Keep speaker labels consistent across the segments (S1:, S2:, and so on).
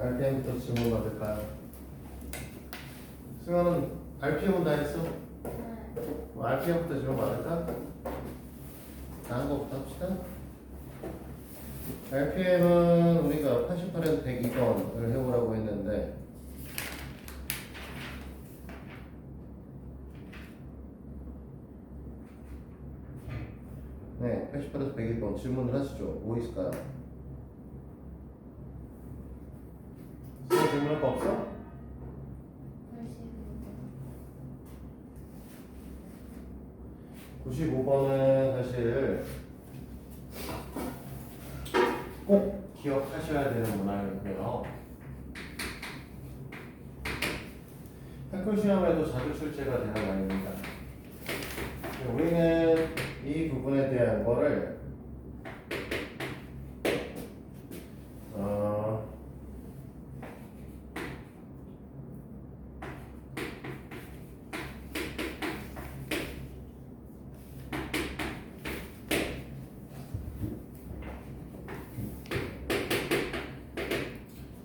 S1: RPM부터 질문 받을까요? 승환은 RPM은 다 했어? 뭐 RPM부터 질문 받을까? 다한 거부터 합시다. RPM은 우리가 88에서 102번을 해보라고 했는데 네, 88에서 102번 질문을 하시죠. 뭐 있을까요? 질문할 거 없어? 95번은 사실 꼭 기억하셔야 되는 문항이고요. 학교 시험에도 자주 출제가 되는 말입니다. 우리는 이 부분에 대한 거를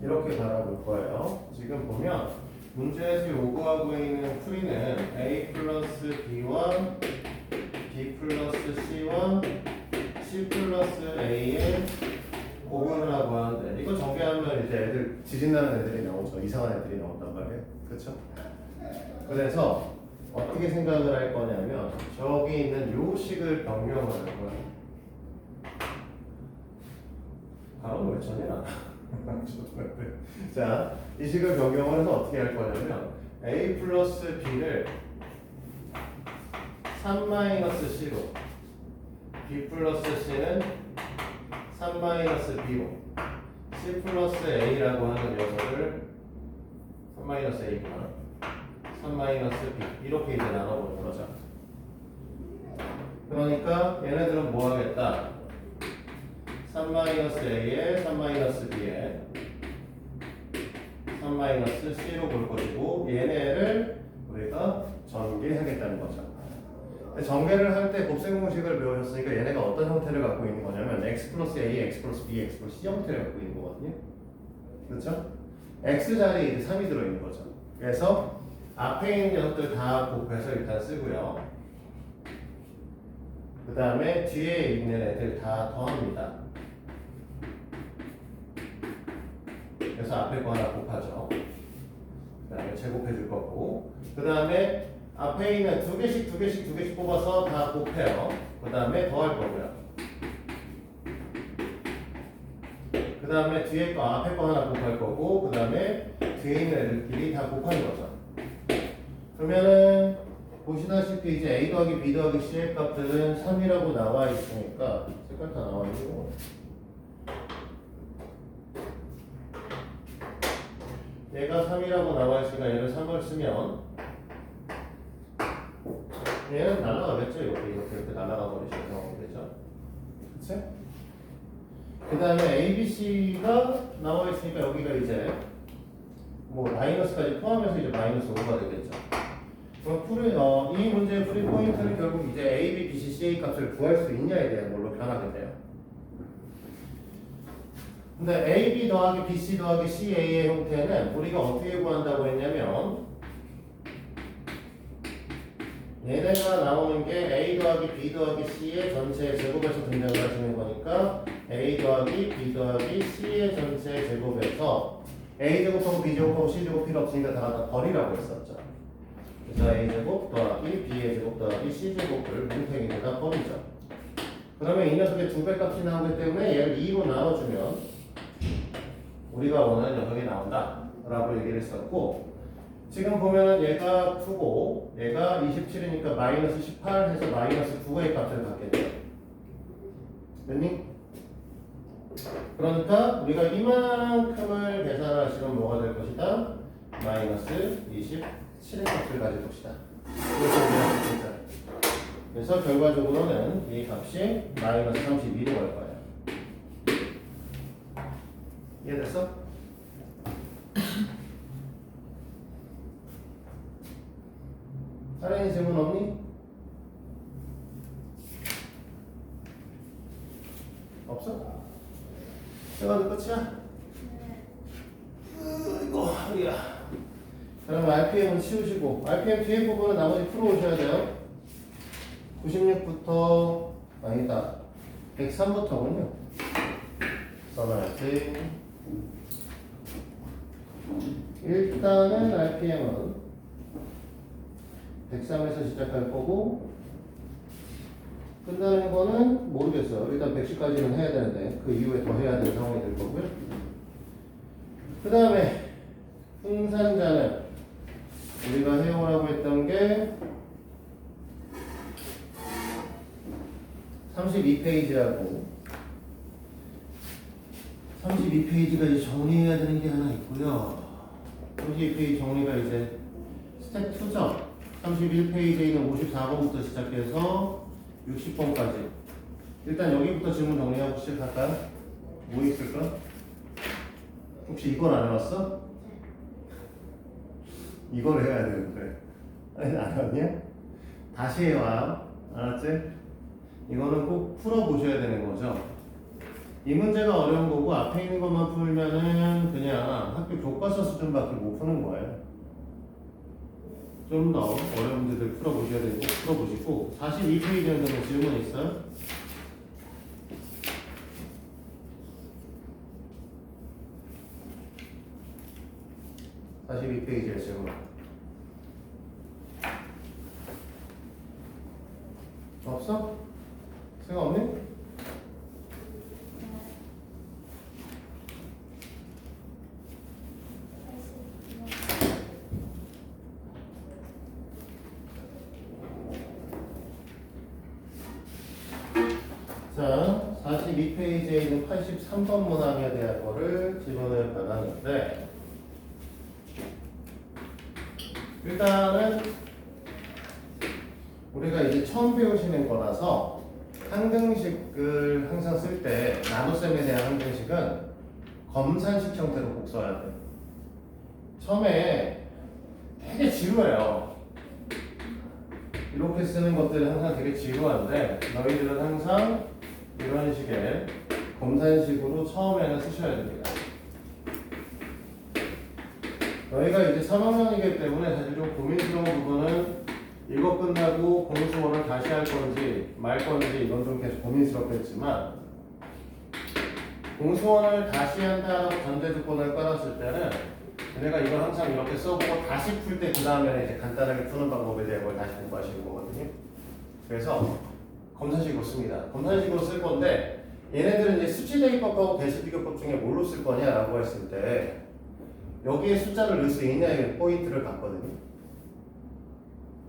S1: 이렇게 바라볼 거예요. 지금 보면 문제에서 요구하고 있는 풀이는 A 플러스 B와 B 플러스 C와 C 플러스 A의 고분을 하고 하는데 이거 정리하면 이제 애들 지진나는 애들이 나오죠. 이상한 애들이 나온단 말이에요. 그렇죠? 그래서 어떻게 생각을 할 거냐면 저기 있는 요 식을 변경을 할 거예요. 바로 왜 전혀 자, 이 식을 변경을 해서 어떻게 할 거냐면 A 플러스 B를 3-C로 B 플러스 C는 3-B로 C 플러스 A라고 하는 녀석을 3-A구나 3-B 이렇게 이제 나눠보는 거죠. 그러니까 얘네들은 뭐 하겠다? 3-A에 3-B에 3-C로 볼 것이고 얘네를 우리가 전개하겠다는 거죠. 전개를 할 때 곱셈 공식을 배우셨으니까 얘네가 어떤 형태를 갖고 있는 거냐면 x 플러스 a, x 플러스 b, x 플러스 c 형태를 갖고 있는 거거든요. 그렇죠? x 자리에 3이 들어있는 거죠. 그래서 앞에 있는 녀석들 다 곱해서 일단 쓰고요. 그 다음에 뒤에 있는 애들 다 더합니다. 그래서 앞에 거 하나 곱하죠. 그 다음에 제곱해 줄 거고 그 다음에 앞에 있는 두 개씩 뽑아서 다 곱해요. 그 다음에 더할 거고요. 그 다음에 뒤에 거 앞에 거 하나 곱할 거고 그 다음에 뒤에 있는 애들끼리 다 곱하는 거죠. 그러면은 보시다시피 이제 A 더하기 B 더하기 C의 값들은 3이라고 나와 있으니까 색깔 다 나와 있고 얘가 3이라고 나와 있으니까 얘를 3을 쓰면 얘는 날아가겠죠. 이렇게 날아가 버리시는 상황이 되죠. 그치? 그 다음에 A, B, C가 나와 있으니까 여기가 이제 뭐 마이너스까지 포함해서 이제 마이너스 5가 되겠죠. 그럼 이 문제의 풀이 포인트는 결국 이제 A, B, B, C, C, A 값을 구할 수 있냐에 대한 걸로 변하겠네요. 근데 A, B 더하기 B, C 더하기 C, A의 형태는 우리가 어떻게 구한다고 했냐면 얘네가 나오는 게 A 더하기 B 더하기 C의 전체 제곱에서 등장을 하시는 거니까 A 더하기 B 더하기 C의 전체 제곱에서 A 제곱하고 B 제곱하고 C 제곱 필요 없으니까 다 버리라고 했었죠. 그래서 A 제곱 더하기 B의 제곱 더하기 C 제곱을 뭉탱이에다 버리죠. 그러면 이 녀석의 2배 값이 나오기 때문에 얘를 2로 나눠주면 우리가 원하는 녀석이 나온다 라고 얘기를 했었고 지금 보면은 얘가 9고 얘가 27이니까 마이너스 18 해서 마이너스 9의 값을 갖겠죠. 됐니? 그러니까 우리가 이만큼을 계산하시면 뭐가 될 것이다? 마이너스 27의 값을 가질 것이다. 그래서 결과적으로는 이 값이 마이너스 32로 갈 거예요. 이해됐어? 사랑이 질문 없니? 없어? 시간도 끝이야? 소리야. 그럼 RPM은 치우시고 RPM 뒤에 부분은 나머지 풀어오셔야 돼요. 96부터 아니다 103부터군요. 써놔야지. 일단은 RPM은 103에서 시작할 거고 끝나는 거는 모르겠어요. 일단 110까지는 해야 되는데 그 이후에 더 해야 되는 상황이 될 거고요. 그 다음에 풍산자는 우리가 해오라고 했던 게 32페이지라고 32페이지가 이제 정리해야 되는 게 하나 있고요. 32페이지 정리가 이제 스텝 2점 31페이지에 있는 54번부터 시작해서 60번까지 일단 여기부터 질문 정리하고 시작할까요? 뭐 있을까? 혹시 이걸 안 해봤어? 이걸 해야 되는데 아니 안 해봤냐? 다시 해와 알았지? 이거는 꼭 풀어보셔야 되는 거죠. 이 문제가 어려운 거고 앞에 있는 것만 풀면은 그냥 학교 교과서 수준밖에 못 푸는 거예요. 좀 더 어려운 문제들 풀어보셔야 되고 풀어보시고 42페이지 정도는 질문 있어요? (42페이지에) 질문 없어? 생각 없니? 자, 42페이지에 있는 83번 문항에 대한 거를 질문을 받았는데 일단은 우리가 이제 처음 배우시는 거라서 항등식을 항상 쓸 때 나눗셈에 대한 항등식은 검산식 형태로 꼭 써야 돼요. 처음에 되게 지루해요. 이렇게 쓰는 것들은 항상 되게 지루한데 너희들은 항상 이런 식의 검산식으로 처음에는 쓰셔야 됩니다. 너희가 이제 3학년이기 때문에 사실 좀 고민스러운 부분은 이거 끝나고 공수원을 다시 할 건지 말 건지 이건 좀 계속 고민스럽겠지만 공수원을 다시 한다고 전제 조건을 깔았을 때는 내가 이걸 항상 이렇게 써보고 다시 풀 때 그 다음에는 이제 간단하게 푸는 방법에 대한 걸 다시 공부하시는 거거든요. 그래서 검산식으로 씁니다. 검산식으로 쓸 건데 얘네들은 이제 수치 대입법하고 대수 비교법 중에 뭘로 쓸 거냐라고 했을 때 여기에 숫자를 넣을 수 있냐의 포인트를 봤거든요.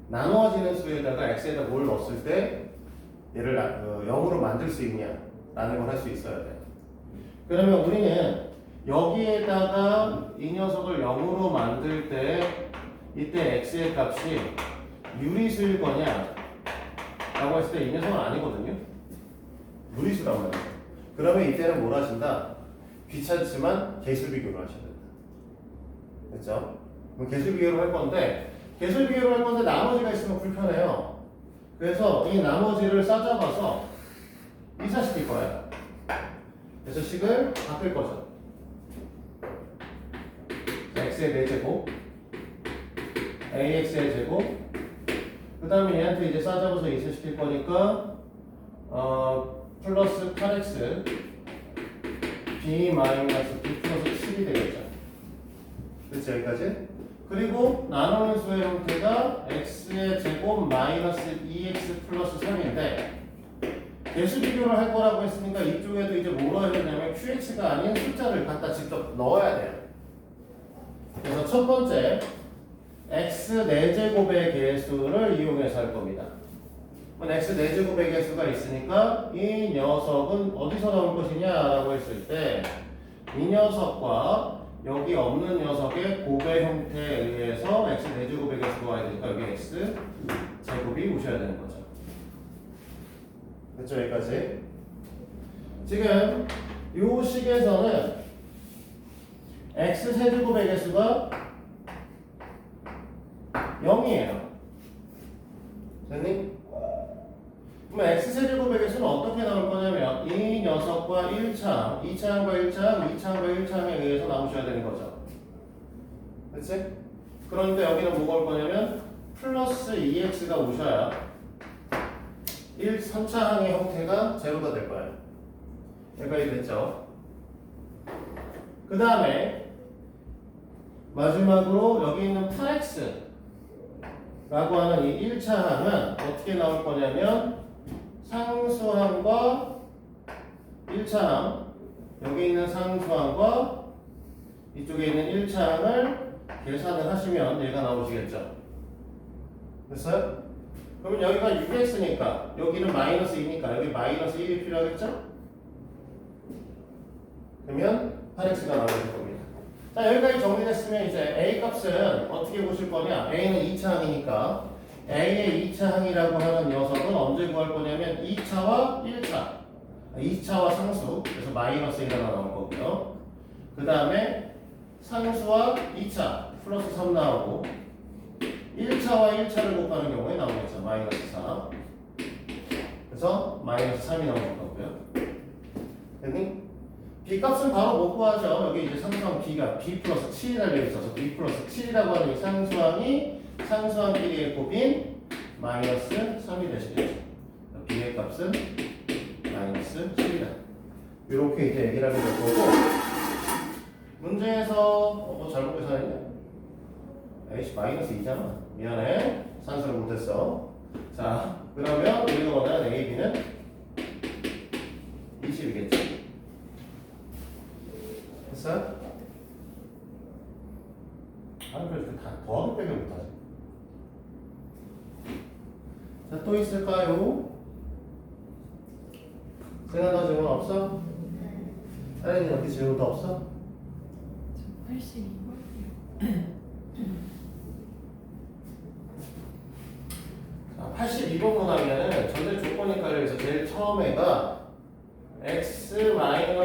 S1: 나누어지는 수에다가 x에다 뭘 넣었을 때 얘를 0으로 만들 수 있냐라는 걸 할 수 있어야 돼요. 그러면 우리는 여기에다가 이 녀석을 0으로 만들 때 이때 x의 값이 유리수일 거냐 라고 했을 때 이 녀석은 아니거든요. 무리수란 말이에요. 그러면 이때는 뭘 하신다? 귀찮지만 개수 비교를 하셔야 된다. 됐죠? 그럼 개수 비교를 할 건데 개수 비교를 할 건데 나머지가 있으면 불편해요. 그래서 이 나머지를 싸잡아서 이사시킬 거예요. 그래서 식을 바꿀 거죠. x의 4제곱 ax의 제곱 그 다음에 얘한테 이제 싸잡아서 이사시킬 거니까 플러스 8x b 마이너스 b 플러스 7이 되겠죠. 그렇지 여기까지? 그리고 나누는 수의 형태가 x의 제곱 마이너스 2x 플러스 3인데 개수 비교를 할 거라고 했으니까 이쪽에도 이제 뭐로 해야 되냐면 qx가 아닌 숫자를 갖다 직접 넣어야 돼요. 그래서 첫 번째 x 4제곱의 개수를 이용해서 할 겁니다. x 4제곱의 개수가 있으니까 이 녀석은 어디서 나올 것이냐 라고 했을 때 이 녀석과 여기 없는 녀석의 곱의 형태에 의해서 x 4제곱의 개수가 와야 되니까 여기 x 제곱이 오셔야 되는 거죠. 그렇죠? 여기까지. 지금 이 식에서는 x 세제곱의 개수가 0이에요. 됐니? 그럼 x 세제곱의 개수는 어떻게 나올 거냐면 이 녀석과 1차항, 2차항과 1차항, 2차항과 1차항에 의해서 나오셔야 되는 거죠. 그치? 그런데 여기는 뭐가 올 거냐면 플러스 2x가 오셔야 3차 항의 형태가 제로가 될 거예요. 여기까지 됐죠? 그 다음에 마지막으로 여기 있는 8x 라고 하는 이 1차 항은 어떻게 나올 거냐면 상수항과 1차 항, 여기 있는 상수항과 이쪽에 있는 1차 항을 계산을 하시면 얘가 나오시겠죠. 됐어요? 그러면 여기가 6x니까 여기는 마이너스 2니까 여기 마이너스 1이 필요하겠죠? 그러면 8x가 나오실 겁니다. 자, 여기까지 정리됐으면 이제 a 값은 어떻게 보실 거냐? a는 2차 항이니까 a의 2차 항이라고 하는 녀석은 언제 구할 거냐면 2차와 1차 2차와 상수, 그래서 마이너스 1 하나 나올 거고요. 그 다음에 상수와 2차 플러스 3 나오고 1차와 1차를 곱하는 경우에 나오겠죠. 마이너스 4. 그래서 마이너스 3이 나올 거고요. 됐니? b 값은 바로 못 구하죠. 여기 이제 상수항 b가 b 플러스 7이 달려있어서 b 플러스 7이라고 하는 이 상수항이 상수항끼리의 곱인 마이너스 3이 되시겠죠. b의 값은 마이너스 7이다. 이렇게 이제 얘기를 하게 될 거고, 문제에서 뭐 잘못 계산했냐? 에이씨 마이너스 2잖아. 미안해. 산수를 못했어. 자, 그러면 우리가 원하는 a, b는 20이겠지. 됐어요? 아니 그래도 더하기 빼기 못하지. 자, 또 있을까요? 생각나 질문 없어? 사연이 어떻게 질문 더 없어?
S2: 82번이요.
S1: 자, 82번 문항에는 전제 조건이 깔려있어. 제일 처음에가 x-y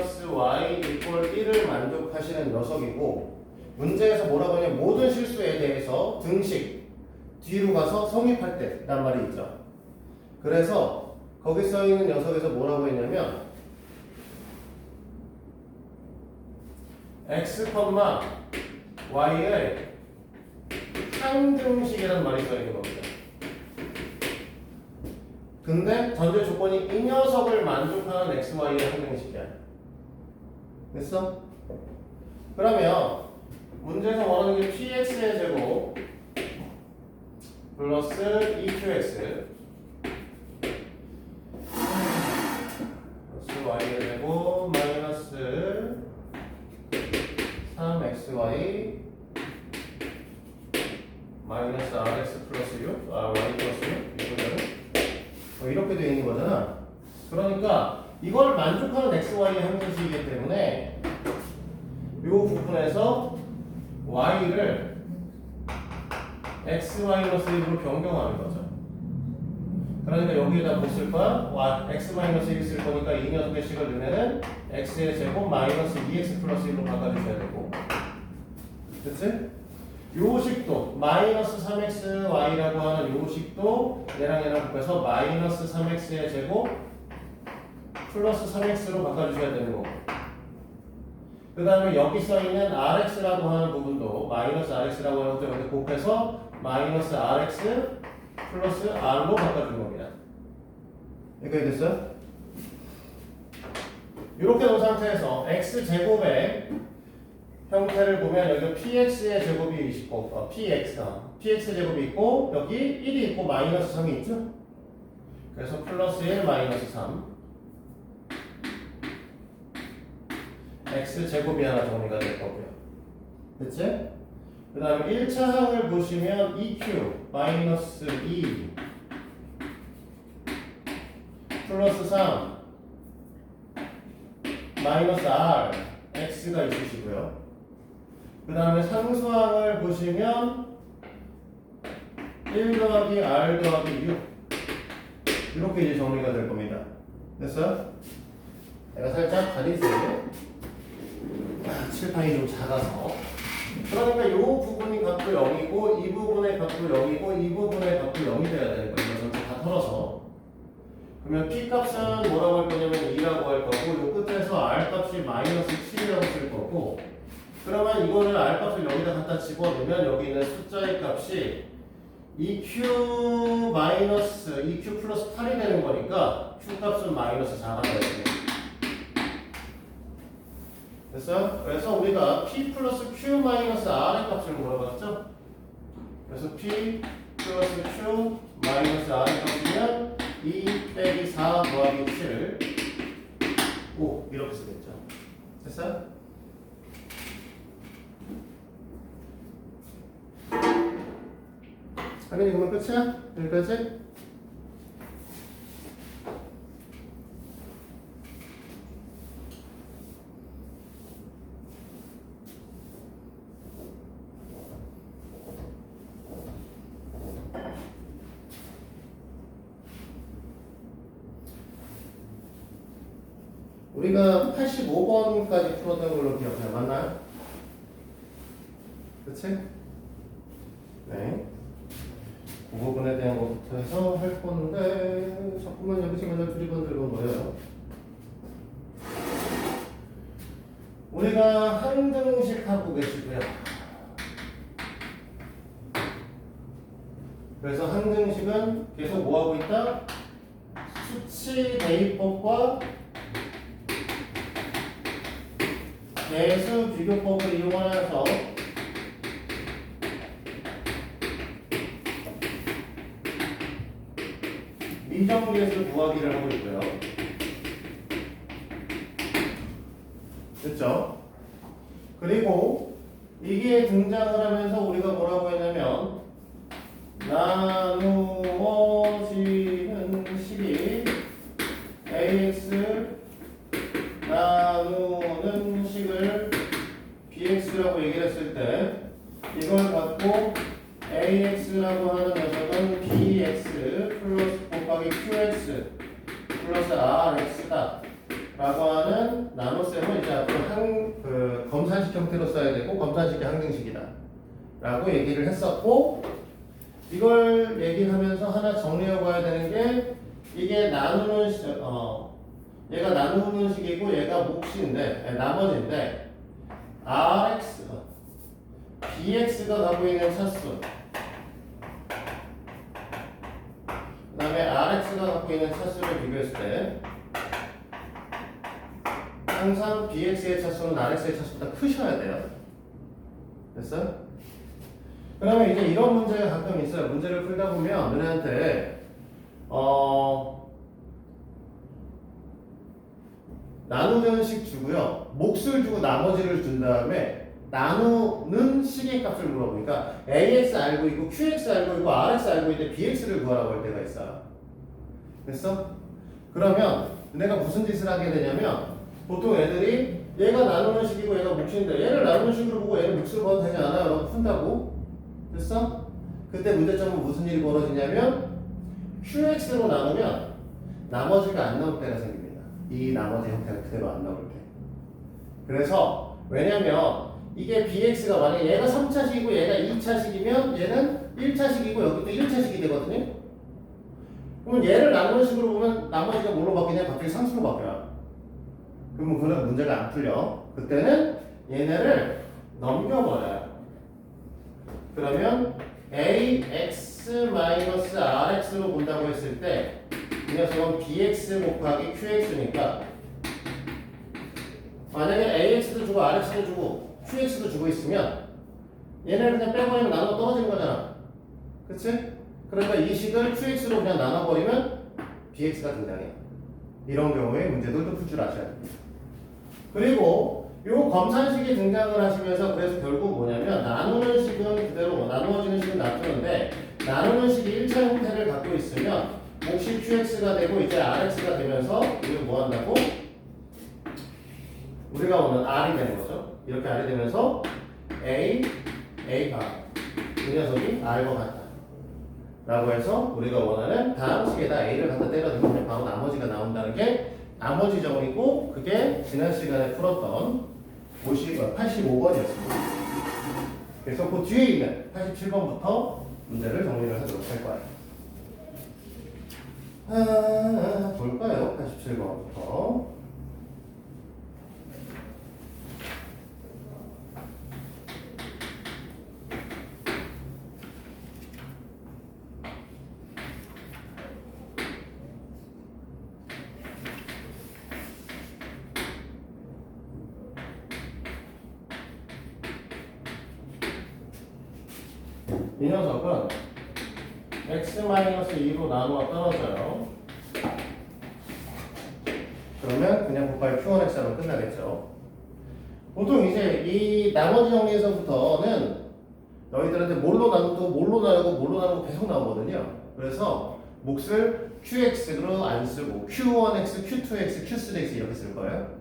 S1: equal 1을 만족하시는 녀석이고, 문제에서 뭐라고 하냐면 모든 실수에 대해서 등식 뒤로 가서 성립할 때 란 말이 있죠. 그래서 거기 써있는 녀석에서 뭐라고 했냐면 x, y의 상등식이라는 말이 써있는 겁니다. 근데 전제 조건이 이 녀석을 만족하는 x, y의 상등식이야. 됐어? 그러면 문제에서 원하는 게 px의 제곱 플러스 2qx 플러스 y의 제곱 마이너스 3xy 마이너스 rx 플러스 6 y 플러스 6 이거는 이렇게 되어 있는 거잖아. 그러니까 이걸 만족하는 xy의 함수식이기 때문에 이 부분에서 y를 x-1으로 변경하는 거죠. 그러니까 여기에다 뭐 쓸 거야? x-1 쓸 거니까 이 녀석의 식을 넣으면은 x의 제곱 마이너스 2x 플러스 1로 바꿔주셔야 되고, 그치? 요 식도 마이너스 3xy라고 하는 요 식도 얘랑 곱해서 마이너스 3x의 제곱 플러스 3x로 바꿔주셔야 되는 거고, 그 다음에 여기 써있는 rx라고 하는 부분도 마이너스 rx라고 하는 것도 여기 곱해서 마이너스 rx 플러스 r로 바꿔준 겁니다. 여기까지 됐어요? 이렇게 놓은 상태에서 x제곱의 형태를 보면 여기 px의 제곱이 있고 px 제곱이 있고 여기 1이 있고 마이너스 3이 있죠? 그래서 플러스 1 마이너스 3 x제곱이 하나 정리가 될 거고요. 그치? 그 다음에 1차 항을 보시면 2q 마이너스 2 플러스 3 마이너스 r x가 있으시고요. 그 다음에 상수항을 보시면 1 더하기 r 더하기 6 이렇게 이제 정리가 될 겁니다. 됐어요? 내가 살짝 가리세요. 칠판이 좀 작아서. 그러니까 이 부분이 값도 0이고 이 부분의 값도 0이고 이 부분의 값도 0이 돼야 되는 거예요. 전체 다 털어서. 그러면 p 값은 뭐라고 할 거냐면 2라고 할 거고 이 끝에서 r 값이 마이너스 7이라고 쓸 거고 그러면 이거를 R 값을 여기다 갖다 집어넣으면 여기 있는 숫자의 값이 EQ 마이너스 EQ 플러스 8이 되는 거니까 Q 값은 마이너스 4가 돼야 돼. 됐어요? 그래서 우리가 P 플러스 Q 마이너스 R의 값을 물어봤죠? 그래서 P 플러스 Q 마이너스 R의 값이면 2 빼기 4 더하기 7 5 이렇게 쓰겠죠. 됐어요? 당연히 그러면 끝이야? 여기까지? 우리가 85번까지 풀었던 걸로 기억해요. 맞나요? 그치? 네. 그 부분에 대한 것부터 해서 할 건데, 자꾸만 여기서 맨날 두리번 들고 뭐예요? 우리가 항등식 하고 계시고요. 그래서 항등식은 계속 뭐 하고 있다? 수치 대입법과 대수 비교법을 이용하여서 미정계수 구하기를 하고 있고요. 됐죠? 그리고 이게 등장을 하면서 우리가 뭐라고 했냐면 나누어지는 식이 AX 나누는 식을 BX라고 얘기를 했을 때 이걸 갖고 AX라고 하는 녀석은 BX 플러스 곱하기 QX 플러스 RX다 라고 하는 나눗셈을 이제 앞으로 검산식 형태로 써야 되고 검산식이 항등식이다 라고 얘기를 했었고, 이걸 얘기하면서 하나 정리해 봐야 되는 게 이게 나누는 얘가 나누는 식이고 얘가 몫인데 나머지인데 BX가 갖고 있는 차수 그 다음에 RX가 갖고 있는 차수를 비교했을 때 항상 BX의 차수는 RX의 차수보다 크셔야 돼요. 됐어요? 그러면 이제 이런 문제가 가끔 있어요. 문제를 풀다 보면 너네한테 나누는 식 주고요. 몫을 주고 나머지를 준 다음에 나누는 식의 값을 물어보니까 AX 알고 있고 QX 알고 있고 RX 알고 있는데 BX를 구하라고 할 때가 있어요. 됐어? 그러면 내가 무슨 짓을 하게 되냐면 보통 애들이 얘가 나누는 식이고 얘가 몫인데 얘를 나누는 식으로 보고 얘를 몫으로 봐도 되지 않아요? 라고 푼다고. 됐어? 그때 문제점은 무슨 일이 벌어지냐면 QX로 나누면 나머지가 안 나올 때가 생깁니다. 이 나머지 형태가 그대로 안 나올 때. 그래서 왜냐면 이게 BX가 만약에 얘가 3차식이고 얘가 2차식이면 얘는 1차식이고 여기도 1차식이 되거든요. 그러면 얘를 나누는 식으로 보면 나머지가 뭘로 바뀌냐? 갑자기 상수로 바뀌어요. 그러면 그건 문제가 안 풀려. 그때는 얘네를 넘겨버려요. 그러면 AX-RX로 본다고 했을 때 이 녀석은 BX 곱하기 QX니까 만약에 AX도 주고 RX도 주고 QX도 주고 있으면 얘네를 그냥 빼버리면 나눠 떨어지는 거잖아. 그치? 그러니까 이 식을 QX로 그냥 나눠버리면 BX가 등장해요. 이런 경우에 문제들도 풀 줄 아셔야 됩니다. 그리고 요 검산식이 등장을 하시면서 그래서 결국 뭐냐면 나누는 식은 그대로 나누어지는 식은 놔두는데 나누는 식이 1차 형태를 갖고 있으면 몫이 QX가 되고 이제 RX가 되면서 우리가 뭐 한다고? 우리가 오는 R이 되는 거죠. 이렇게 R이 되면서 A가 이 녀석이 R과 같다 라고 해서 우리가 원하는 다음 식에다 A를 갖다 때려주면 바로 나머지가 나온다는 게 나머지 정리고, 그게 지난 시간에 풀었던 85번이었습니다. 그래서 그 뒤에 있는 87번부터 문제를 정리를 하도록 할 거예요. 볼까요? 87번부터. 이 녀석은 x-2로 나누어 떨어져요. 그러면 그냥 곱하기 q1x 하면 끝나겠죠. 보통 이제 이 나머지 정리에서부터는 너희들한테 뭘로 나누고 계속 나오거든요. 그래서 몫을 qx로 안 쓰고 q1x, q2x, q3x 이렇게 쓸 거예요.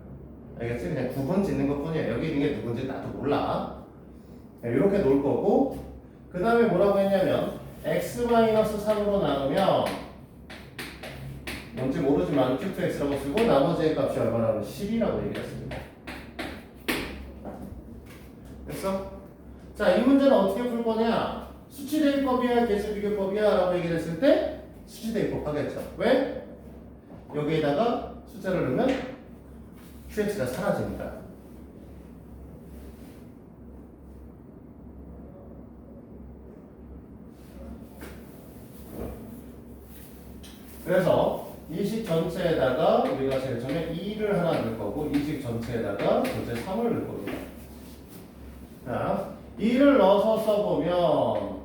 S1: 알겠지? 그냥 구분 짓는 것 뿐이에요. 여기 있는 게 누군지 나도 몰라. 이렇게 놓을 거고, 그 다음에 뭐라고 했냐면 x-3으로 나누면 뭔지 모르지만 q2x라고 쓰고 나머지의 값이 얼마나 10이라고 얘기했습니다. 됐어? 자, 이 문제는 어떻게 풀 거냐? 수치 대입법이야, 개수 비교법이야 라고 얘기를 했을 때 수치 대입법 하겠죠. 왜? 여기에다가 숫자를 넣으면 qx가 사라지니까. 그래서 이 식 전체에다가 우리가 제일 처음에 2를 하나 넣을 거고 이 식 전체에다가 전체 3을 넣을 겁니다. 자, 2를 넣어서 써보면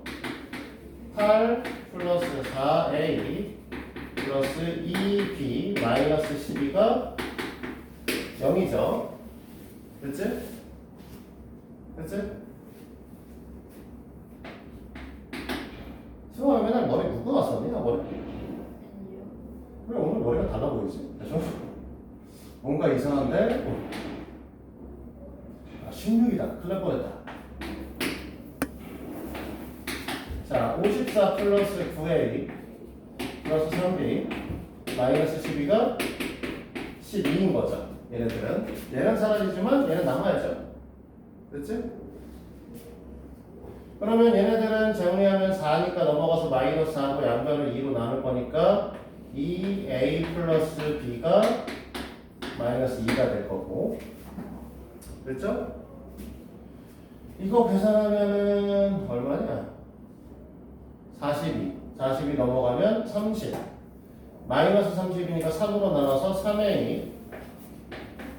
S1: 8 플러스 4a 플러스 2b 마이너스 12가 0이죠. 됐지? 됐지? 승호야 맨날 머리 묶고 왔었니? 나 머리 왜 오늘 머리가 달라 보이지? 뭔가 이상한데? 아, 16이다. 큰일 날 뻔했다. 자, 54 플러스 9a 플러스 3b 마이너스 12가 12인 거죠. 얘네들은. 얘는 사라지지만 얘는 남아야죠. 됐지? 그러면 얘네들은 정리하면 4니까 넘어가서 마이너스 4하고 양변을 2로 나눌 거니까 2a 플러스 b가 마이너스 2가 될 거고. 됐죠? 이거 계산하면은 얼마냐? 42 넘어가면 30 마이너스 30이니까 3으로 나눠서 3a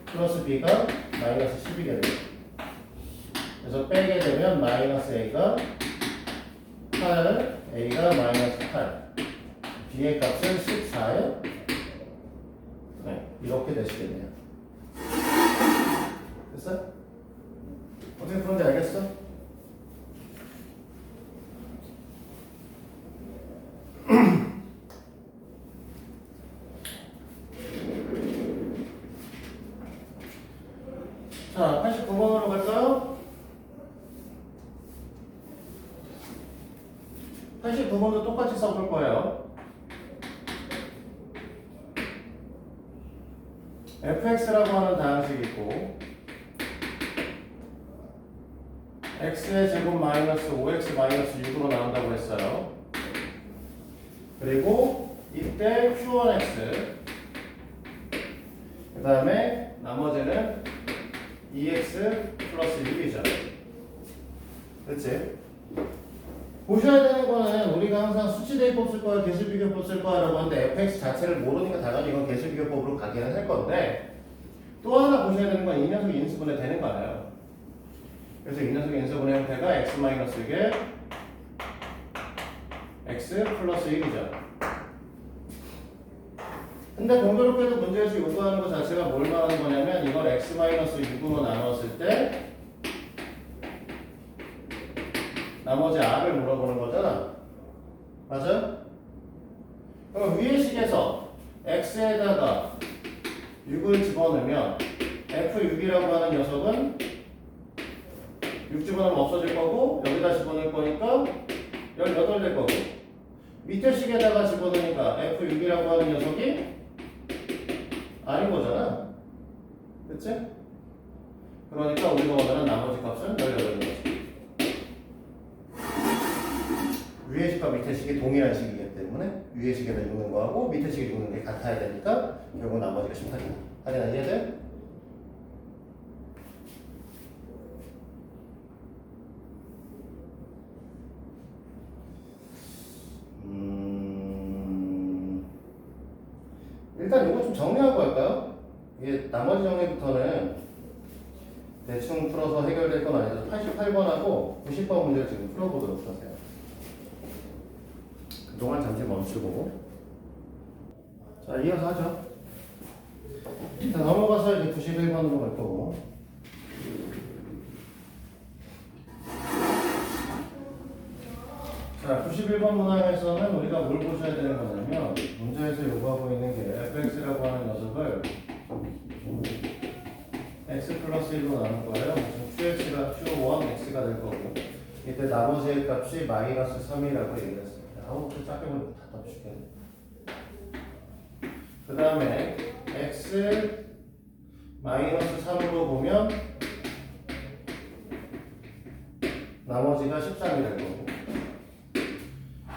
S1: 플러스 b가 마이너스 10이게 돼요. 그래서 빼게 되면 마이너스 a가 8 a가 마이너스 8 b의 값은 14예요. 네, 이렇게 되시겠네요. 됐어? 어떻게 그런지 알겠어? 자, 89번으로 갈까요? 89번도 똑같이 써볼 거예요. fx라고 하는 다항식이 있고 x의 제곱 마이너스 5x 마이너스 6으로 나온다고 했어요. 그리고 이때 q1x 그 다음에 나머지는 2x 플러스 6이죠. 그치? 보셔야 되는 거는 우리가 항상 수치 대입법 쓸 거야, 개수 비교법 쓸 거야 라고 하는데 fx 자체를 모르니까 당연히 이건 개수 비교법으로 가기는 할 건데 또 하나 보셔야 되는 건 이 녀석이 인수분해 되는 거예요. 그래서 이 녀석의 인수분해 형태가 x-6에 x 플러스 1이죠. 근데 공교롭게도 문제에서 요구하는 것 자체가 뭘 말하는 거냐면 이걸 x-6으로 나눴을 때 나머지 r을 물어보는 거잖아. 맞아? 그럼 위의 식에서 x에다가 6을 집어넣으면 f6이라고 하는 녀석은 6 집어넣으면 없어질 거고 여기다 집어넣을 거니까 18 될 거고 밑에 식에다가 집어넣으니까 f6이라고 하는 녀석이 r인 거잖아. 그치? 그러니까 우리가 원하는 나머지 값은 18인 거지. 위의 식과 밑에 식이 동일한 식이기 때문에 위의 식에다 읽는 거하고 밑에 식에 읽는 게 같아야 되니까 결국 나머지가 18이다. 하나 이해돼? 일단 이거 좀 정리하고 할까요? 이게 나머지 정리부터는 대충 풀어서 해결될 건 아니라서 88번하고 90번 문제를 지금 풀어보도록 하세요. 그동안 잠시 멈추고. 자, 이어서 하죠. 자, 넘어가서 이제 91번으로 갈 거고. 자, 91번 문항에서는 우리가 뭘 보셔야 되는 거냐면, 문제에서 요구하고 있는 게 fx라고 하는 녀석을 x 플러스 1로 나눌 거예요. 무슨 qx가 q1 x가 될 거고, 이때 나머지의 값이 마이너스 3이라고 얘기를 했습니다. 아우, 그 작게 보면 답답 죽겠네. 그 다음에 x 마이너스 3으로 보면 나머지가 13이 될 거고,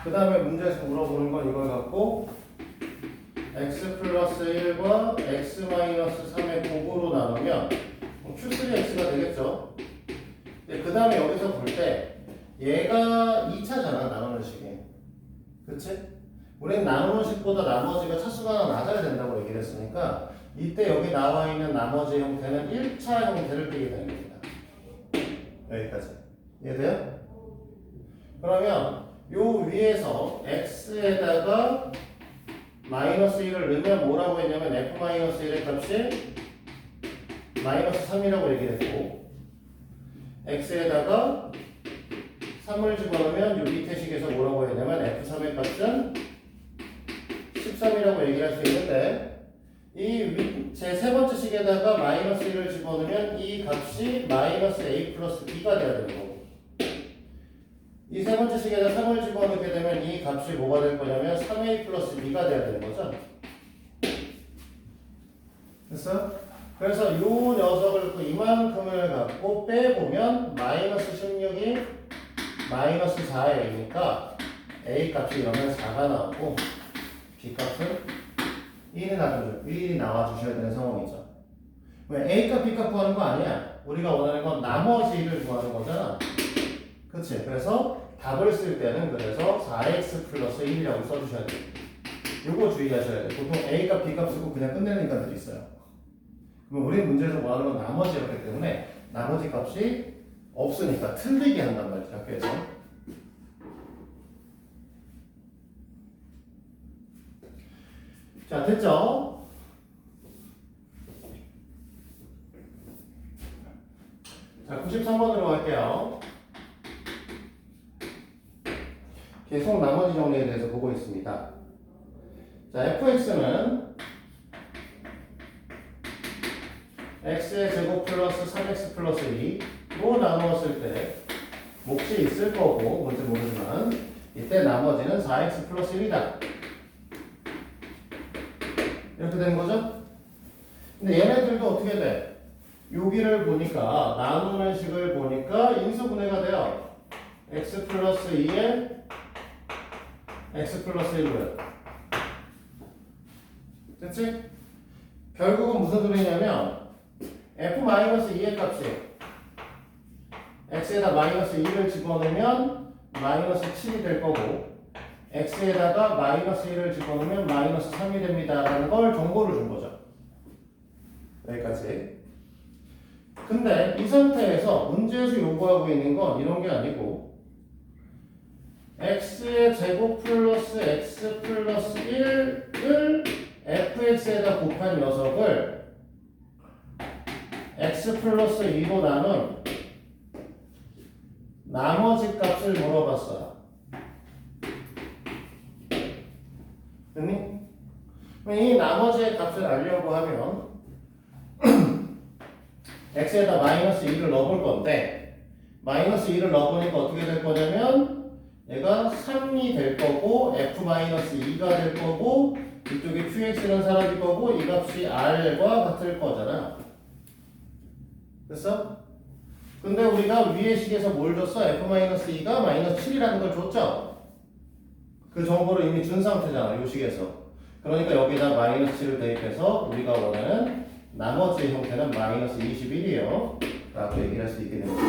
S1: 그 다음에 문제에서 물어보는 건 이걸 갖고 x 플러스 1과 x 마이너스 3의 곱으로 나누면 q3x가 되겠죠. 그 다음에 여기서 볼 때 얘가 2차잖아, 나누는 식이. 그치? 우리는 나누는 식보다 나머지가 차수가 하나 낮아야 된다고 얘기를 했으니까 이때 여기 나와 있는 나머지 형태는 1차 형태를 띄게 되는 겁니다. 여기까지. 이해돼요? 그러면 요 위에서 x에다가 마이너스 1을 넣으면 뭐라고 했냐면 f-1의 값이 마이너스 3이라고 얘기를 했고, x에다가 3을 집어넣으면 요 밑에 식에서 뭐라고 했냐면 f3의 값은 13이라고 얘기를 할 수 있는데, 이 제 세 번째 식에다가 마이너스 1을 집어넣으면 이 값이 마이너스 a 플러스 b가 돼야 되는 거고, 이 세 번째 식에다 3을 집어넣게 되면 이 값이 뭐가 될 거냐면 3a 플러스 b가 돼야 되는 거죠. 됐어? 그래서 이 녀석을 이만큼을 갖고 빼보면 마이너스 16이 마이너스 4a니까 a 값이 이러면 4가 나오고 b 값은 1이 나와주셔야 되는 상황이죠. 왜? a 값, b 값 구하는 거 아니야. 우리가 원하는 건 나머지를 구하는 거잖아. 그치? 그래서 답을 쓸 때는 그래서 4x 플러스 1이라고 써주셔야 돼요. 요거 주의하셔야 돼요. 보통 a 값, b 값 쓰고 그냥 끝내는 인간들이 있어요. 그럼 우리 문제에서 원하는 건 나머지였기 때문에 나머지 값이 없으니까 틀리게 한단 말이죠, 학교에서. 자, 됐죠? 자, 93번으로 갈게요. 계속 나머지 정리에 대해서 보고 있습니다. 자, fx는 x의 제곱 플러스 3x 플러스 2로 나누었을 때 몫이 있을 거고, 뭔지 모르지만 이때 나머지는 4x 플러스 1이다. 이렇게 되는 거죠? 근데 얘네들도 어떻게 돼? 여기를 보니까, 나누는 식을 보니까 인수분해가 돼요. x 플러스 2에 x 플러스 1로요. 됐지? 결국은 무슨 소리냐면 f-2의 값이 x에다 마이너스 2를 집어넣으면 마이너스 7이 될 거고, x에다가 마이너스 1을 집어넣으면 마이너스 3이 됩니다 라는 걸 정보를 준 거죠. 여기까지. 근데 이 상태에서 문제에서 요구하고 있는 건 이런 게 아니고, x의 제곱 플러스 x 플러스 1을 fx에다 곱한 녀석을 x 플러스 2로 나눈 나머지 값을 물어봤어요. 됐니? 이 나머지의 값을 알려고 하면 x에다 마이너스 2를 넣어볼 건데, 마이너스 2를 넣어보니까 어떻게 될 거냐면 얘가 3이 될 거고 f-2가 될 거고, 이쪽에 qx는 사라질 거고 이 값이 r과 같을 거잖아. 됐어? 근데 우리가 위의 식에서 뭘 줬어? f-2가 마이너스 7이라는 걸 줬죠? 그 정보를 이미 준 상태잖아, 이 식에서. 그러니까 여기다 마이너스 7을 대입해서 우리가 원하는 나머지 형태는 마이너스 21이에요 라고 얘기를 할 수 있게 됩니다.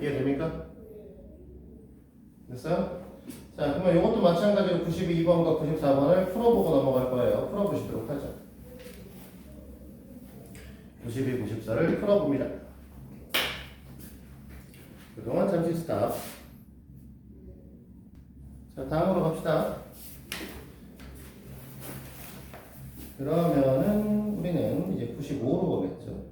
S1: 이해됩니까? 됐어요? 자, 그러면 이것도 마찬가지로 92번과 94번을 풀어보고 넘어갈 거예요. 풀어보시도록 하죠. 92, 94를 풀어봅니다. 그동안 잠시 스탑. 자, 다음으로 갑시다. 그러면은 우리는 이제 95로 보겠죠.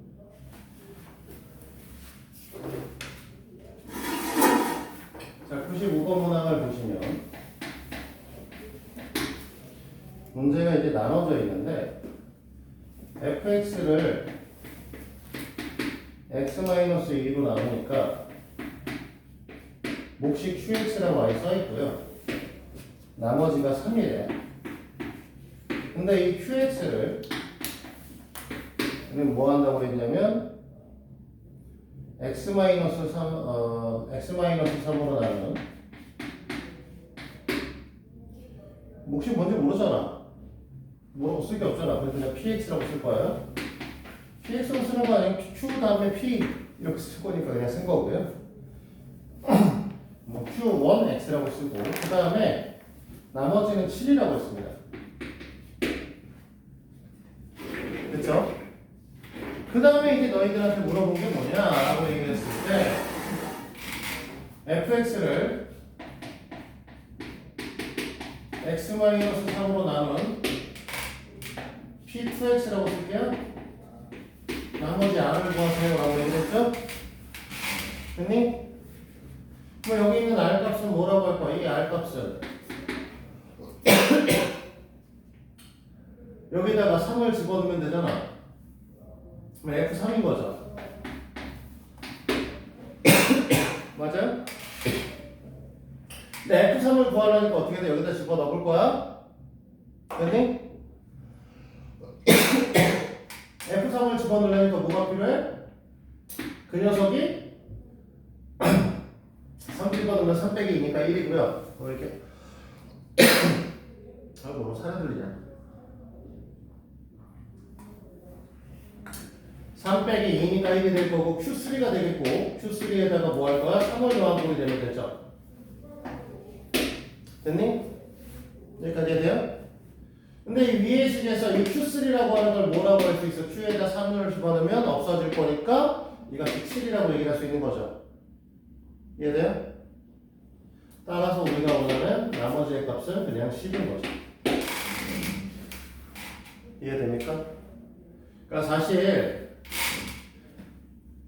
S1: 자, 95번 문항을 보시면 문제가 이제 나눠져 있는데 fx를 x-2로 나누니까 몫이 qx라고 아예 써있고요. 나머지가 3이래. 근데 이 qx를 우리는 뭐 한다고 했냐면 x-3으로 나누는 몫이 뭔지 모르잖아. 뭐라고 쓸 게 없잖아. 그래서 그냥 px라고 쓸 거예요. px로 쓰는 거 아니면 q 다음에 p 이렇게 쓸 거니까 그냥 쓴 거고요. 뭐 q1x라고 쓰고 그 다음에 나머지는 7이라고 했습니다. 그쵸? 그 다음에 이제 너희들한테 물어본 게 뭐냐라고 얘기했을 때 fx를 x-3으로 나눈 p2x라고 쓸게요. 나머지 r을 구하세요 라고 얘기했죠? 됐니? 그럼 여기 있는 r 값은 뭐라고 할 거야? 이 r 값은 여기다가 3을 집어넣으면 되잖아. 그럼 F3인 거죠. 맞아요? 근데 F3을 구하려니까 어떻게 돼? 여기다 집어넣을 거야? 됐니? F3을 집어넣으려니까 뭐가 필요해? 그 녀석이 3 집어넣으면 3 빼기 2니까 1이고요. 뭐 이렇게 뭐로 사람 들리냐? 3 빼기 2니까 1이 될 거고 Q3가 되겠고 Q3에다가 뭐 할 거야? 3을 더한 꼴이 되면 되죠. 됐니? 여기까지 해야 돼요? 근데 이 위의 식에서 이 Q3라고 하는 걸 뭐라고 할 수 있어? Q에다 3을 집어넣으면 없어질 거니까 이 값이 7이라고 얘기를 할 수 있는 거죠. 이해돼요? 따라서 우리가 원하는 나머지의 값은 그냥 10인 거죠. 이해됩니까? 그러니까 사실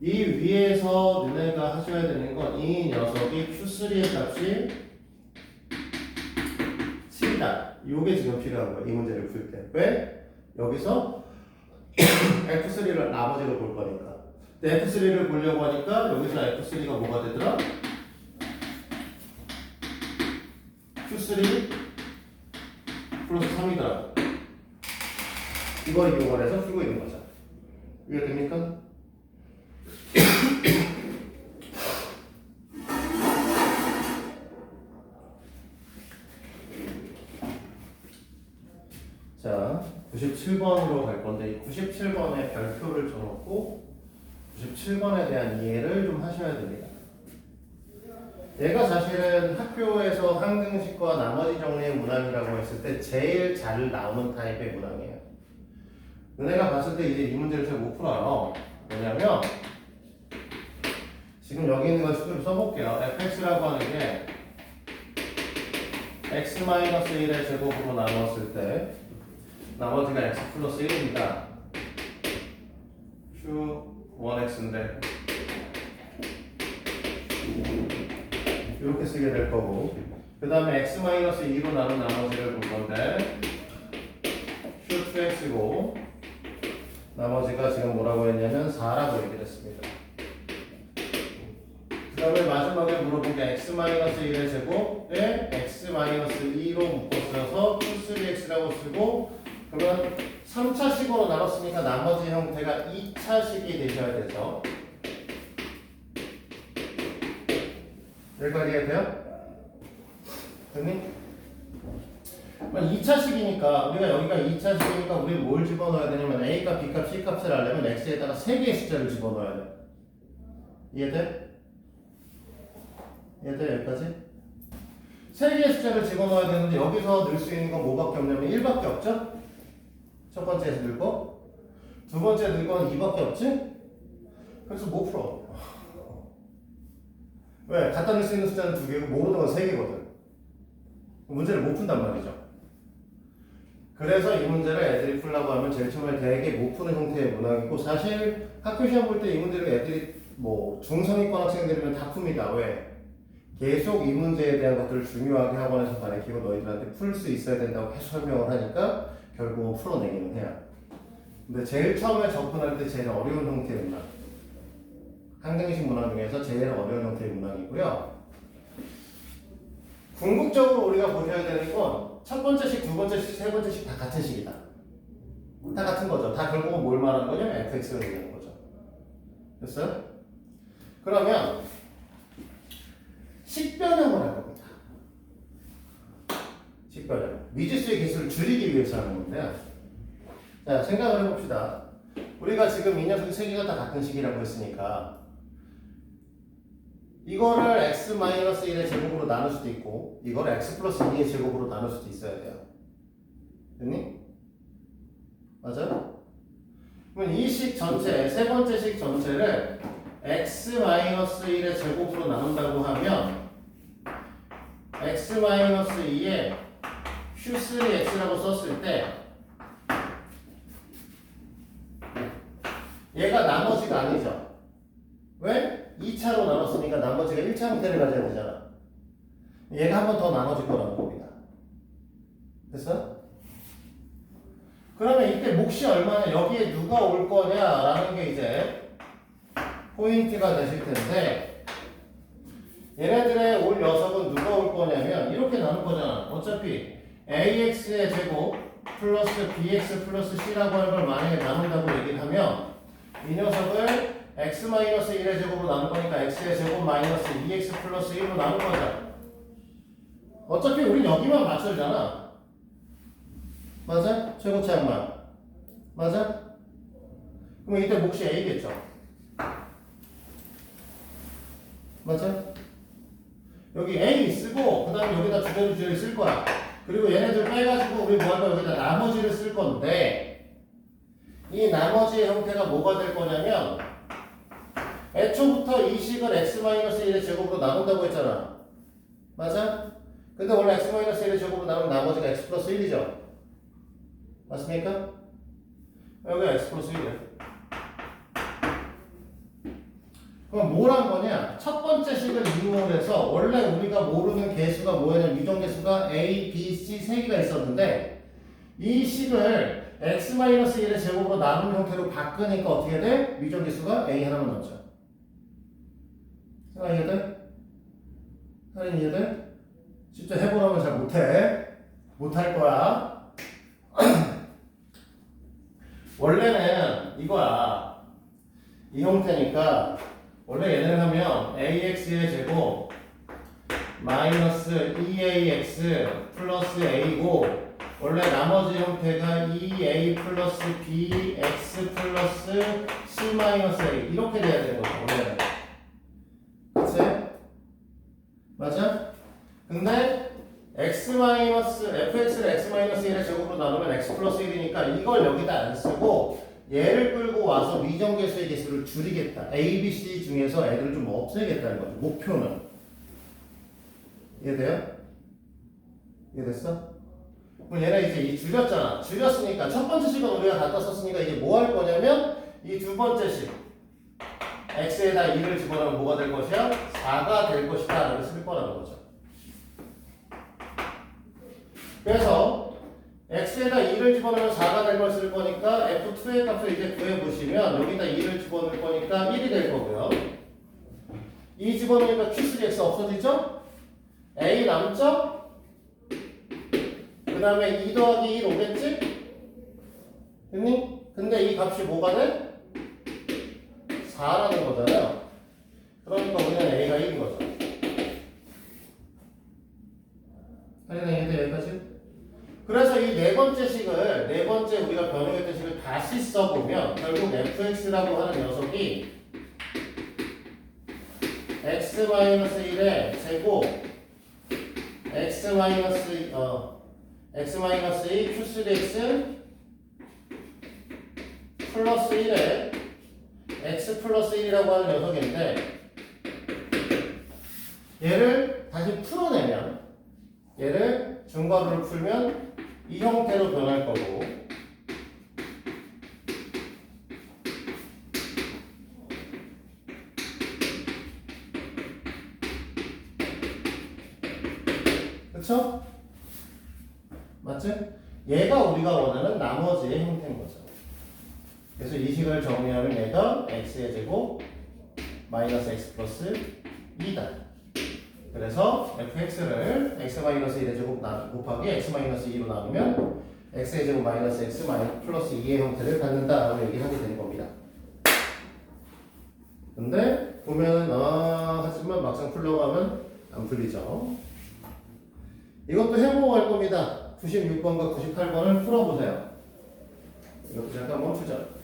S1: 이 위에서 너네가 하셔야 되는 건 이 녀석이 Q3의 값이 7이다. 이게 지금 필요한 거예요. 이 문제를 풀 때. 왜? 여기서 F3를 나머지로 볼 거니까. 근데 F3를 보려고 하니까 여기서 F3가 뭐가 되더라? Q3 플러스 3이더라. 이걸 이용해서 풀고 있는 거죠. 이해됩니까? 자, 97번으로 갈 건데 97번에 별표를 줘놓고 97번에 대한 이해를 좀 하셔야 됩니다. 얘가 사실은 학교에서 항등식과 나머지 정리의 문항이라고 했을 때 제일 잘 나오는 타입의 문항이에요. 너네가 봤을 때 이제 이 문제를 잘 못 풀어요. 왜냐면 지금 여기 있는 걸 수를 써볼게요. fx라고 하는 게 x-1의 제곱으로 나누었을 때 나머지가 x 플러스 1입니다. q1x인데 이렇게 쓰게 될 거고 그 다음에 x-2로 나눈 나머지를 볼 건데 q2x고 나머지가 지금 뭐라고 했냐면 4라고 얘기를 했습니다. 그 다음에 마지막에 물어본 게 x-1의 제곱에 x-2로 묶어서 q3x라고 쓰고 그러면 3차식으로 나눴으니까 나머지 형태가 2차식이 되셔야 되죠. 여기까지 이해돼요? 됐니? 2차식이니까 우리가 여기가 2차식이니까 우리는 뭘 집어넣어야 되냐면 A값, B값, C값을 하려면 X에다가 3개의 숫자를 집어넣어야 돼. 이해돼? 이해돼? 여기까지? 3개의 숫자를 집어넣어야 되는데 여기서 넣을 수 있는 건 뭐밖에 없냐면 1밖에 없죠? 첫 번째에서 넣을 거 두 번째 넣을 건 2밖에 없지? 그래서 못 풀어. 왜? 갖다 넣을 수 있는 숫자는 2개고 모르는 건 3개거든. 문제를 못 푼단 말이죠. 그래서 이 문제를 애들이 풀라고 하면 제일 처음에 되게 못 푸는 형태의 문항이고, 사실 학교 시험 볼 때 이 문제를 애들이 뭐 중성위권 학생들이면 다 풉니다. 왜? 계속 이 문제에 대한 것들을 중요하게 학원에서 가르치고 너희들한테 풀 수 있어야 된다고 계속 설명을 하니까 결국은 풀어내기는 해요. 근데 제일 처음에 접근할 때 제일 어려운 형태의 문항, 항등식 문항 중에서 제일 어려운 형태의 문항이고요. 궁극적으로 우리가 보셔야 되는 건 첫 번째 식, 두 번째 식, 세 번째 식 다 같은 식이다. 다 같은 거죠. 다 결국은 뭘 말하는 거냐면 fx를 얘기하는 거죠. 됐어요? 그러면 식변형을 할 겁니다. 식변형. 미지수의 개수를 줄이기 위해서 하는 건데요. 자, 생각을 해봅시다. 우리가 지금 이 녀석이 세 개가 다 같은 식이라고 했으니까 이거를 x-1의 제곱으로 나눌 수도 있고 이거를 x 플러스 2의 제곱으로 나눌 수도 있어야 돼요. 됐니? 맞아요? 그러면 이 식 전체, 세 번째 식 전체를 x-1의 제곱으로 나눈다고 하면 x-2에 q3x라고 썼을 때 얘가 나머지가 아니죠. 왜? 2차로 나눴으니까 나머지가 1차 형태를 가져야 되잖아. 얘가 한 번 더 나눠질 거라는 겁니다. 됐어? 그러면 이때 몫이 얼마냐, 여기에 누가 올 거냐라는 게 이제 포인트가 되실 텐데, 얘네들의 올 녀석은 누가 올 거냐면 이렇게 나눌 거잖아. 어차피 ax의 제곱 플러스 bx 플러스 c라고 하는 걸 만약에 나눈다고 얘기를 하면 이 녀석을 x-1의 제곱으로 나눌 거니까 x의 제곱 마이너스 2x 플러스 1로 나눌 거잖아. 어차피 우린 여기만 맞춰주잖아. 맞아? 최고차항만. 맞아? 그럼 이때 몫이 a겠죠. 맞아? 여기 a 쓰고 그 다음에 여기다 주제를 쓸 거야. 그리고 얘네들 빼가지고 우리 뭐 할 거야? 여기다 나머지를 쓸 건데 이 나머지의 형태가 뭐가 될 거냐면 애초부터 이 식을 x-1의 제곱으로 나눈다고 했잖아. 맞아? 근데 원래 x-1의 제곱으로 나누면 나머지가 x 플러스 1이죠. 맞습니까? 여기가 x 플러스 1이야. 그럼 뭘 한 거냐? 첫 번째 식을 이용해서 원래 우리가 모르는 개수가 뭐냐면 미정계수가 a, b, c 세 개가 있었는데 이 식을 x-1의 제곱으로 나눈 형태로 바꾸니까 어떻게 돼? 미정계수가 a 하나만 남죠. 생각 이해돼? 할인 이해돼? 진짜 해보라면 잘 못해. 못할 거야. 원래는 이거야. 이 형태니까 원래 얘네를 하면 ax의 제곱 마이너스 2ax 플러스 a고 원래 나머지 형태가 2a 플러스 bx 플러스 c 마이너스 a 이렇게 돼야 되는 거죠. 원래는. 그치? 맞아? 근데 fx를 x-1의 제곱으로 나누면 x 플러스 1이니까 이걸 여기다 안 쓰고 얘를 끌고 와서 미정계수의 개수를 줄이겠다. a, b, c 중에서 애들을 좀 없애겠다는 거죠. 목표는. 이해돼요? 이해됐어? 그럼 얘네 이제 이 줄였잖아. 줄였으니까 첫 번째 식은 우리가 갖다 썼으니까 이제 뭐 할 거냐면 이 두 번째 식 x에다 2를 집어넣으면 뭐가 될 것이야? 4가 될 것이다 라고 쓸 거라는 거죠. 그래서 x에다 2를 집어넣으면 4가 될 걸 쓸 거니까 f2의 값을 이제 구해보시면 여기다 2를 집어넣을 거니까 1이 될 거고요. 2 집어넣으니까 q3x 없어지죠? a 남죠? 그 다음에 2 더하기 1 오겠지? 됐니? 근데 이 값이 뭐가 돼? 4라는 거잖아요. 그러니까 우리는 a가 1인 거죠. 할인아 이해돼 여기까지? 그래서 이 네 번째 식을, 네 번째 우리가 변형했던 식을 다시 써보면 결국 fx라고 하는 녀석이 x-1의 제곱 x-2 q3x 플러스 1에 x 플러스 1이라고 하는 녀석인데 얘를 다시 풀어내면 얘를 증거를 풀면 이 형태로 변할 거고 그쵸? 맞지? 얘가 우리가 원하는 나머지의 형태인 거죠. 그래서 이 식을 정리하면 얘가 x의 제곱 마이너스 x 플러스 2다. 그래서 fx를 x 마이너스 1의 제곱 곱하기 x 마이너스 2로 나누면 x의 제곱 마이너스 x 플러스 2의 형태를 갖는다라고 얘기하게 되는 겁니다. 근데 보면 하지만 막상 풀려고 하면 안 풀리죠. 이것도 해보고 갈 겁니다. 96번과 98번을 풀어보세요. 이것도 잠깐 멈추죠.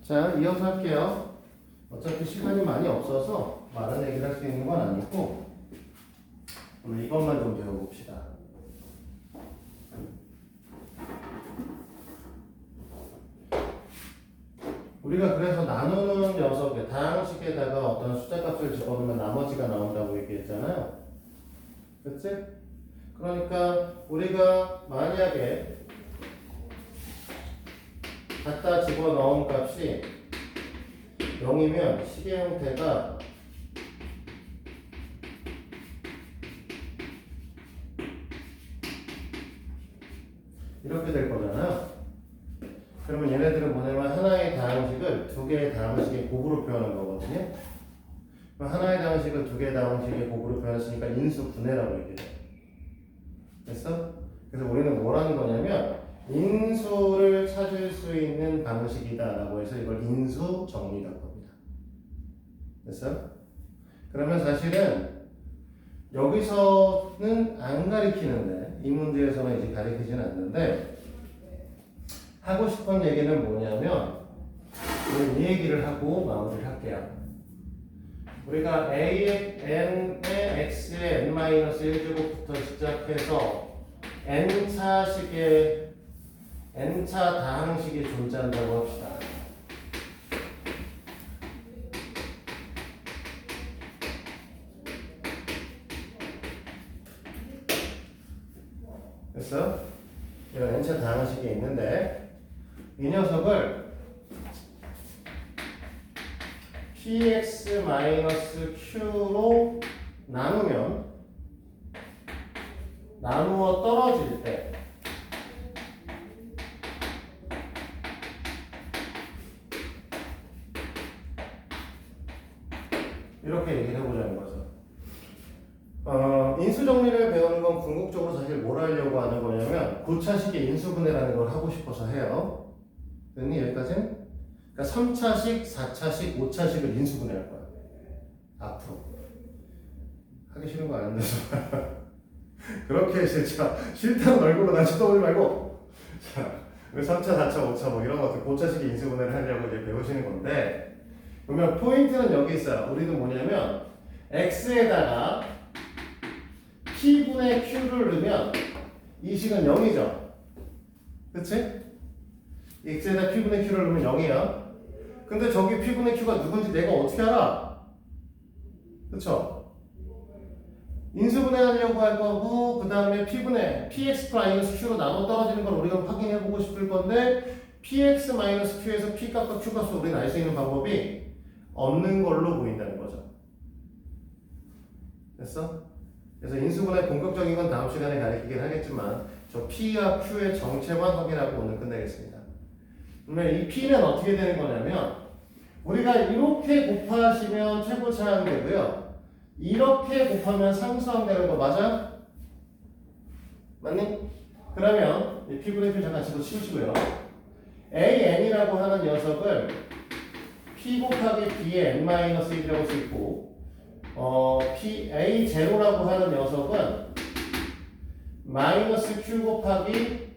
S1: 자, 이어서 할게요. 어차피 시간이 많이 없어서 많은 얘기를 할 수 있는 건 아니고 오늘 이것만 좀 배워봅시다. 우리가 그래서 나누는 녀석에 다항식에다가 어떤 숫자 값을 집어넣으면 나머지가 나온다고 얘기했잖아요. 그치? 그러니까 우리가 만약에 갖다 집어넣은 값이 0이면 식의 형태가 이렇게 될 거잖아요. 그러면 얘네들은 뭐냐면 하나의 다항식을 두 개의 다항식의 곱으로 표현한 거거든요. 그럼 하나의 다항식을 두 개의 다항식의 곱으로 표현했으니까 인수분해라고 얘기해요. 됐어? 그래서 우리는 뭐라는 거냐면 인수를 찾을 수 있는 방식이다라고 해서 이걸 인수 정리라고 합니다. 됐어? 그러면 사실은 여기서는 안 가리키는데 이 문제에서는 이제 가리키지는 않는데 하고 싶은 얘기는 뭐냐면 우리 이 얘기를 하고 마무리를 할게요. 우리가 a의 n의 x의 n-1제곱부터 시작해서 n차식의 n차 다항식이 존재한다고 합시다. 됐어? 이런 n차 다항식이 있는데 이 녀석을 px-q로 나누면 나누어 떨어질 때 이렇게 얘기를 해보자는 거죠. 인수정리를 배우는 건 궁극적으로 사실 뭘 하려고 하는 거냐면 고차식의 인수분해라는 걸 하고 싶어서 해요. 됐니? 여기까지는? 그러니까 3차식, 4차식, 5차식을 인수분해할 거야. 앞으로. 하기 싫은 거 아닌데. 그렇게 진짜 싫다는 얼굴로 난 쳐다보지 말고. 자, 3차, 4차, 5차 뭐 이런 것들 고차식의 인수분해를 하려고 이제 배우시는 건데 그러면 포인트는 여기 있어요. 우리는 뭐냐면 x에다가 p분의 q를 넣으면 이 식은 0이죠. 그치? x에다 p분의 q를 넣으면 0이야. 근데 저기 p분의 q가 누군지 내가 어떻게 알아? 그쵸? 인수분해하려고 할 거고 그 다음에 p분의 px-q로 나눠 떨어지는 걸 우리가 확인해보고 싶을 건데 px-q에서 p 값과 q 값을 우리는 알 수 있는 방법이 없는 걸로 보인다는 거죠. 됐어? 그래서 인수분해 본격적인 건 다음 시간에 가르치긴 하겠지만 저 p와 q의 정체만 확인하고 오늘 끝내겠습니다. 그러면 이 p는 어떻게 되는 거냐면 우리가 이렇게 곱하시면 최고차항 되고요. 이렇게 곱하면 상수항 되는 거 맞아? 맞니? 그러면 이 p분의 q 잠깐 집어 치우시고요. an이라고 하는 녀석을 p 곱하기 b의 n-1이라고 쓸 수 있고 a0라고 하는 녀석은 마이너스 q 곱하기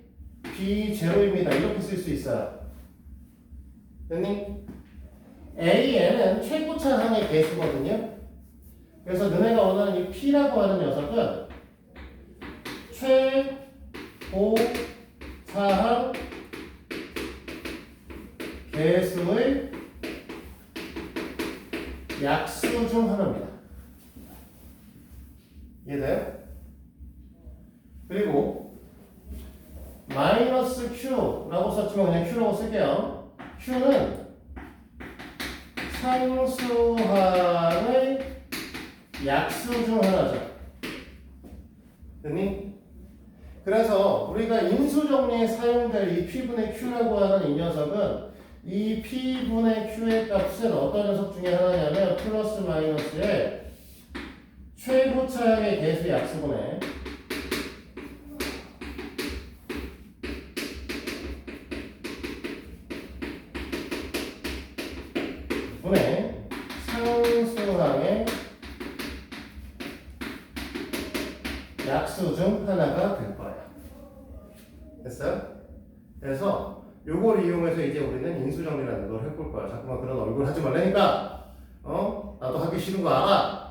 S1: b0입니다. 이렇게 쓸 수 있어요. 됐니? an은 최고차항의 개수거든요. 그래서 너네가 원하는 이 p라고 하는 녀석은 최고차항 개수의 약수 중 하나입니다. 이해돼요? 그리고 마이너스 Q라고 썼지만 그냥 Q라고 쓸게요. Q는 상수항의 약수 중 하나죠. 됐니? 그래서 우리가 인수 정리에 사용될 이 P분의 Q라고 하는 이 녀석은 이 P분의 Q의 값은 어떤 녀석 중에 하나냐면 플러스 마이너스의 최고차항의 개수 약수분의 분의 상수항의 약수 중 하나가 될 거야. 됐어요? 그래서 요걸 이용해서 이제 우리는 인수정리라는 걸 해볼 거야. 자꾸만 그런 얼굴 하지 말라니까. 나도 하기 싫은 거 알아.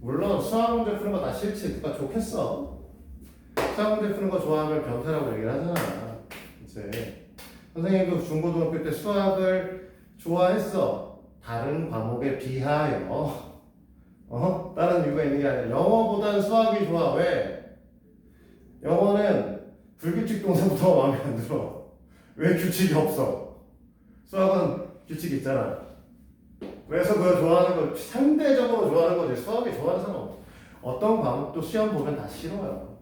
S1: 물론 수학 문제 푸는 거 다 싫지. 누가 좋겠어. 수학 문제 푸는 거 좋아하면 변태라고 얘기를 하잖아. 이제 선생님도 중고등학교 때 수학을 좋아했어. 다른 과목에 비하여. 다른 이유가 있는 게 아니라 영어보다는 수학이 좋아. 왜? 영어는 불규칙 동사부터 마음에 안 들어. 왜 규칙이 없어? 수학은 규칙이 있잖아. 그래서 그걸 좋아하는 거 상대적으로 좋아하는 거지. 수학이 좋아하는 사람 없어. 어떤 과목도 시험 보면 다 싫어요.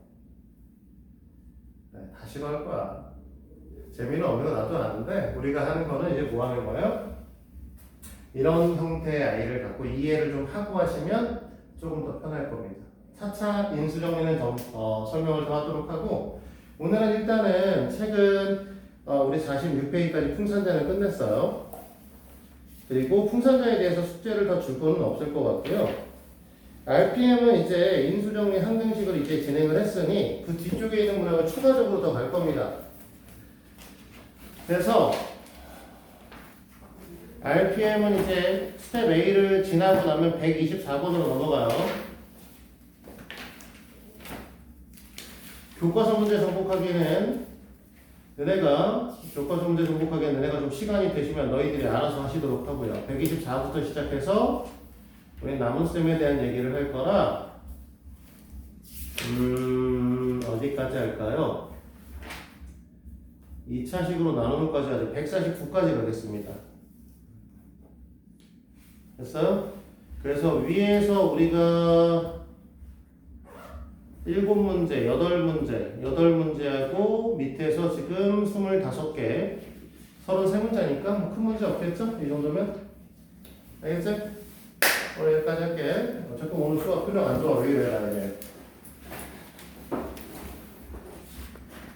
S1: 네, 다 싫어할 거야. 재미는 없는 거 나도 아는데 우리가 하는 거는 이제 뭐 하는 거예요? 이런 형태의 아이를 갖고 이해를 좀 하고 하시면 조금 더 편할 겁니다. 차차 인수정리는 설명을 좀 하도록 하고 오늘은 일단은 책은 우리 46페이지까지 풍산자는 끝냈어요. 그리고 풍산자에 대해서 숙제를 더 줄 거는 없을 것 같고요. RPM은 이제 인수정리 항등식을 이제 진행을 했으니 그 뒤쪽에 있는 문항을 추가적으로 더 갈 겁니다. 그래서 RPM은 이제 스텝 A를 지나고 나면 124번으로 넘어가요. 교과서 문제 정복하기는 너네가 좀 시간이 되시면 너희들이 알아서 하시도록 하고요. 124부터 시작해서 우리 남은쌤에 대한 얘기를 할 거라 어디까지 할까요? 2차식으로 나누는 까지 하죠. 149까지 가겠습니다. 됐어요? 그래서 위에서 우리가 7문제, 8문제하고 밑에서 지금 25개 33문제니까 뭐 큰 문제 없겠죠? 이 정도면? 알겠지? 오늘 여기까지 할게. 어차피 오늘 수학 표정 안 좋아. 왜 이래 나에게.